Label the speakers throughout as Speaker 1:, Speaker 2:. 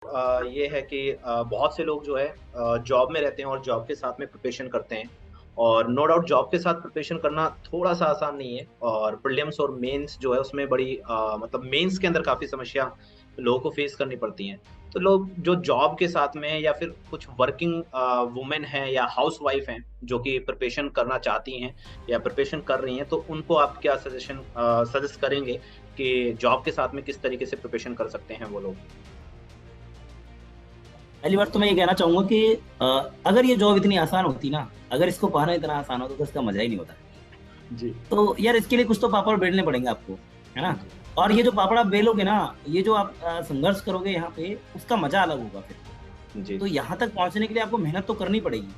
Speaker 1: ये है कि बहुत से लोग जो है जॉब में रहते हैं और जॉब के साथ में प्रिपरेशन करते हैं। और नो डाउट जॉब के साथ प्रिपरेशन करना थोड़ा सा आसान नहीं है, और प्रीलिम्स और मेंस जो है उसमें बड़ी मतलब मेंस के अंदर काफी समस्या लोगों को फेस करनी पड़ती हैं। तो लोग जो जॉब के साथ में या फिर कुछ वर्किंग वुमेन हैं या हाउस वाइफ हैं जो कि प्रिपरेशन करना चाहती हैं या प्रिपरेशन कर रही हैं, तो उनको आप क्या सजेस्ट करेंगे कि जॉब के साथ में किस तरीके से प्रिपरेशन कर सकते हैं वो लोग?
Speaker 2: पहली बात तो मैं ये कहना चाहूंगा कि अगर ये जॉब इतनी आसान होती ना, अगर इसको पाना इतना आसान होता तो इसका मजा ही नहीं होता।
Speaker 1: जी।
Speaker 2: तो यार इसके लिए कुछ तो पापड़ बेलने पड़ेंगे आपको, है ना।
Speaker 1: जी।
Speaker 2: और ये जो पापड़ आप बेलोगे ना, ये जो आप संघर्ष करोगे यहाँ पे, उसका मजा अलग होगा फिर।
Speaker 1: जी।
Speaker 2: तो यहाँ तक पहुंचने के लिए आपको मेहनत तो करनी पड़ेगी,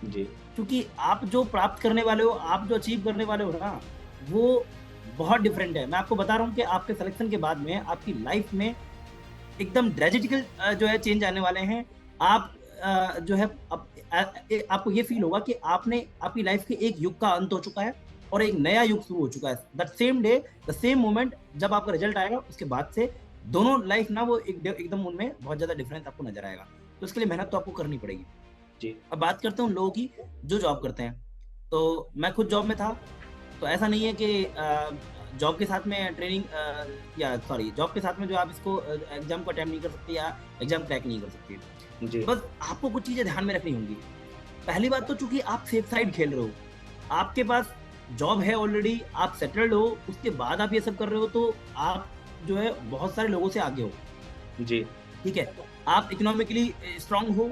Speaker 1: जी।
Speaker 2: क्योंकि आप जो प्राप्त करने वाले हो, आप जो अचीव करने वाले हो ना, वो बहुत डिफरेंट है। मैं आपको बता रहा हूँ कि आपके सिलेक्शन के बाद में आपकी लाइफ में एकदम ड्रेजेटिकल जो है चेंज आने वाले हैं। आप जो है आपको ये फील होगा कि आपने आपकी लाइफ के एक युग का अंत हो चुका है और एक नया युग शुरू हो चुका है। That same day, the same moment, जब आपका रिजल्ट आएगा उसके बाद से दोनों लाइफ ना वो एकदम उनमें बहुत ज्यादा डिफरेंस आपको नजर आएगा। तो इसके लिए मेहनत तो आपको करनी पड़ेगी।
Speaker 1: जी।
Speaker 2: अब बात करते हैं उन लोगों की जो जॉब करते हैं। तो मैं खुद जॉब में था। तो ऐसा नहीं है कि जॉब के साथ में ट्रेनिंग या सॉरी जॉब के साथ में जो आप इसको एग्जाम को अटेम्प्ट नहीं कर सकते या एग्जाम क्रैक नहीं कर सकते।
Speaker 1: जी।
Speaker 2: बस आपको कुछ चीजें ध्यान में रखनी होंगी। पहली बात तो चूंकि आप सेफ साइड खेल रहे हो, आपके पास जॉब है ऑलरेडी, आप सेटल्ड हो, उसके बाद आप ये सब कर रहे हो, तो आप जो है बहुत सारे लोगों से आगे हो।
Speaker 1: जी।
Speaker 2: ठीक है, आप इकोनॉमिकली स्ट्रांग हो।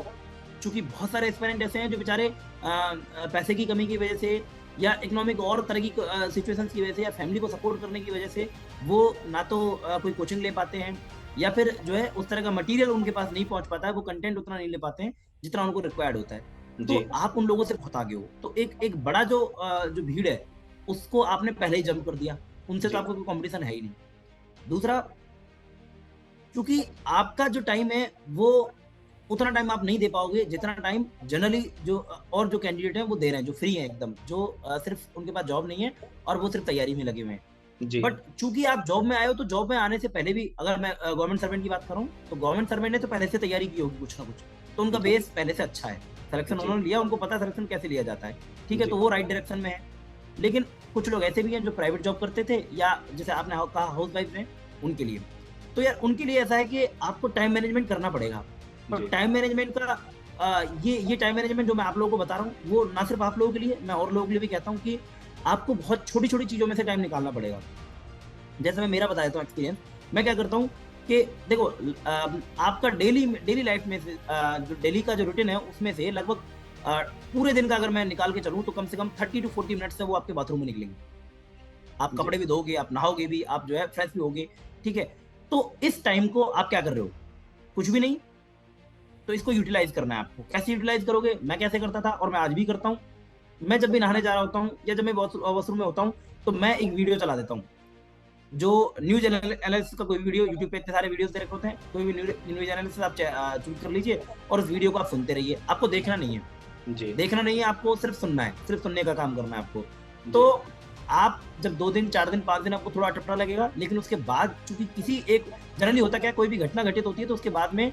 Speaker 2: चूंकि बहुत सारे एस्पिरेंट ऐसे हैं जो बेचारे पैसे की कमी की वजह से या इकोनॉमिक और तरह की सिचुएशंस की वजह से या फैमिली को सपोर्ट करने की वजह से वो ना तो कोई कोचिंग ले पाते हैं, या फिर जो है उस तरह का मटेरियल उनके पास नहीं पहुंच पाता है, वो कंटेंट उतना नहीं ले पाते हैं जितना उनको रिक्वायर्ड होता है। तो
Speaker 1: जी।
Speaker 2: आप उन लोगों से बहुत आगे हो, तो एक एक बड़ा जो भीड़ है, उसको आपने पहले ही जंप कर दिया। उनसे तो
Speaker 1: जी।
Speaker 2: आपको कोई कंपटीशन है ही नहीं। दूसरा, क्योंकि आपका जो टाइम है वो उतना टाइम आप नहीं दे पाओगे जितना टाइम जनरली जो और जो कैंडिडेट हैं वो दे रहे हैं, जो फ्री हैं एकदम, जो सिर्फ उनके पास जॉब नहीं है और वो सिर्फ तैयारी में लगे हुए हैं।
Speaker 1: जी।
Speaker 2: बट चूंकि आप जॉब में आए हो, तो जॉब में आने से पहले भी अगर मैं गवर्नमेंट सर्वेंट की बात करूं, तो गवर्नमेंट सर्वेंट ने तो पहले से तैयारी की होगी कुछ ना कुछ, तो उनका
Speaker 1: जी।
Speaker 2: बेस पहले से अच्छा है। सिलेक्शन
Speaker 1: जी।
Speaker 2: उन्होंने लिया, उनको पता है सिलेक्शन कैसे लिया जाता है। ठीक है,
Speaker 1: जी।
Speaker 2: तो वो राइट डायरेक्शन में है। लेकिन कुछ लोग ऐसे भी हैं जो प्राइवेट जॉब करते थे, या जैसे आपने कहा हाउस वाइफ हैं, उनके लिए तो यार उनके लिए ऐसा है कि आपको टाइम मैनेजमेंट करना पड़ेगा। और
Speaker 1: जी।
Speaker 2: टाइम मैनेजमेंट का ये टाइम मैनेजमेंट जो मैं आप लोगों को बता रहा हूँ, वो ना सिर्फ आप लोगों के लिए, मैं और लोगों के लिए भी कहता हूँ कि आपको बहुत छोटी-छोटी चीज़ों में से टाइम निकालना पड़ेगा। जैसे मैं मेरा बता देता हूँ एक्सपीरियंस। मैं क्या करता हूँ कि देखो, आपका डेली डेली लाइफ में से जो डेली का जो रूटीन है उसमें से लगभग अ, पूरे दिन का अगर मैं निकाल के चलूँ, तो कम से कम 30 टू 40 मिनट्स से वो आपके बाथरूम में निकलेंगे। आप
Speaker 1: जी।
Speaker 2: कपड़े भी धोगे, आप नहाओगे भी, आप जो है फ्रेश भी होगे, ठीक है? तो इस टाइम को आप क्या कर रहे हो? कुछ भी नहीं। तो इसको यूटिलाइज़ करना है आपको। कैसे यूटिलाइज़ करोगे? मैं कैसे करता था और मैं आज भी करता हूँ। मैं जब भी नहाने जा रहा होता हूँ या जब मैं वॉशरूम में होता हूँ, तो मैं एक वीडियो चला देता हूँ। जो न्यूज़ एनालिसिस का कोई भी वीडियो, यूट्यूब पे इतने सारे वीडियोज़ दे रखे होते हैं, कोई भी न्यूज़ एनालिसिस आप चूज़ कर लीजिए और उस वीडियो को आप सुनते रहिए। आपको देखना नहीं है।
Speaker 1: जी।
Speaker 2: देखना नहीं है, आपको सिर्फ़ सुनना है, सिर्फ़ सुनने का काम करना है आपको।
Speaker 1: जी।
Speaker 2: तो आप जब 2 दिन, 4 दिन, 5 दिन आपको थोड़ा अटपटा लगेगा, लेकिन उसके बाद चूँकि किसी एक जनरली होता क्या है, कोई भी घटना घटित होती है, तो उसके बाद में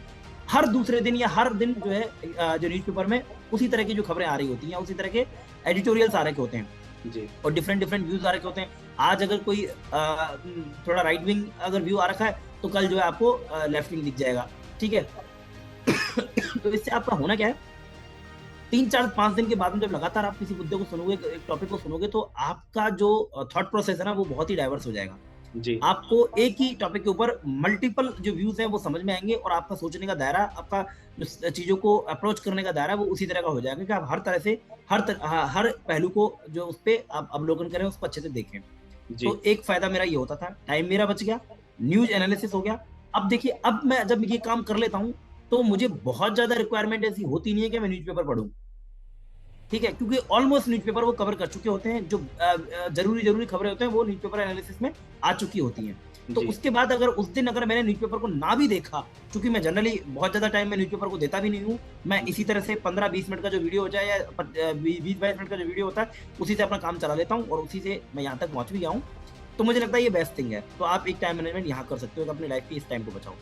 Speaker 2: हर दूसरे दिन या हर दिन जो है जो न्यूज़पेपर में उसी तरह की जो खबरें आ रही होती हैं, उसी तरह के एडिटोरियल्स आ रखे होते हैं
Speaker 1: जी।
Speaker 2: और डिफरेंट डिफरेंट व्यूज़ आ रखे होते हैं। आज अगर कोई थोड़ा राइट विंग अगर व्यू आ रखा है, तो कल जो है आपको लेफ्ट विंग दिख जाएगा, ठीक है? तो इससे आपका होना क्या है, 3, 4, 5 दिन के बाद में जब लगातार आप किसी मुद्दे को सुनोगे, एक टॉपिक को सुनोगे, तो आपका जो थॉट प्रोसेस है ना, वो बहुत ही डाइवर्स हो जाएगा।
Speaker 1: जी।
Speaker 2: आपको एक ही टॉपिक के ऊपर मल्टीपल जो व्यूज़ हैं वो समझ में आएँगे और आपका सोचने का दायरा, आपका जो चीज़ों को अप्रोच करने का दायरा, वो उसी तरह का हो जाएगा कि आप हर तरह से हर पहलू को जो उस पे आप अवलोकन करें, उसको अच्छे से देखें।
Speaker 1: जी।
Speaker 2: तो एक फ़ायदा मेरा ये होता था, टाइम मेरा बच गया, न्यूज़ एनालिसिस हो गया। अब देखिए, अब मैं जब ये काम कर लेता हूँ, तो मुझे बहुत ज़्यादा रिक्वायरमेंट ऐसी होती नहीं है कि मैं न्यूज़पेपर पढूँ। ठीक है? क्योंकि ऑलमोस्ट न्यूज़पेपर वो कवर कर चुके होते हैं, जो ज़रूरी खबरें होते हैं वो न्यूज़पेपर एनालिसिस में आ चुकी होती हैं। तो
Speaker 1: जी।
Speaker 2: उसके बाद अगर उस दिन अगर मैंने न्यूज़पेपर को ना भी देखा, चूँकि मैं जनरली बहुत ज़्यादा टाइम मैं न्यूज़पेपर को देता भी नहीं हूँ, मैं इसी तरह से 15-20 मिनट का जो वीडियो हो जाए या 20-22 मिनट का जो वीडियो होता है, उसी से अपना काम चला लेता हूँ और उसी से मैं यहाँ तक पहुँच भी गया हूँ। तो मुझे लगता है ये बेस्ट थिंग है। तो आप एक टाइम मैनेजमेंट यहाँ कर सकते हो कि अपनी लाइफ़ के इस टाइम को बचाओ।